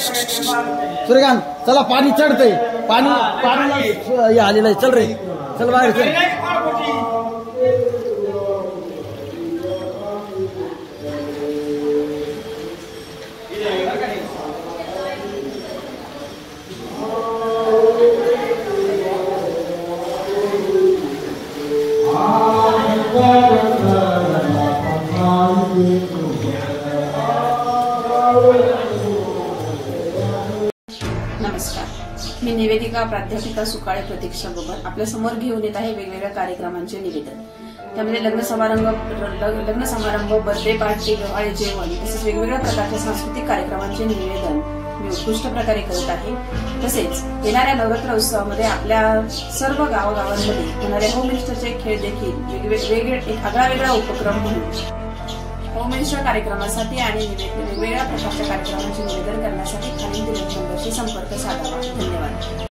सूर्यकांत चला पाणी चढतंय पाणी आलेलं आहे चल रे चल बाहेर चल नमस्कार, मी निवेदिका प्राध्यापिका सुकाळे प्रतीक्षा बबर आपल्या समोर घेऊन येत आहे वेगवेगळ्या कार्यक्रमांचे निवेदन। त्यामध्ये लग्न समारंभ बर्थडे पार्टी डोहाळे जेवण तसेच वेगवेगळ्या प्रकारच्या सांस्कृतिक कार्यक्रमांचे निवेदन मी उत्कृष्ट प्रकारे करत आहे। तसेच येणाऱ्या नवरात्र उत्सवामध्ये आपल्या सर्व गावागावांमध्ये होणाऱ्या होम मिनिस्टरचे खेळ देखील वेगवेगळे एक आगळावेगळा उपक्रम म्हणून होम मिनिस्टर कार्यक्रमासाठी आणि वेगवेगळ्या प्रकारच्या कार्यक्रमांचे निवेदन करण्यासाठी खालील नंबरशी संपर्क साधावा। धन्यवाद।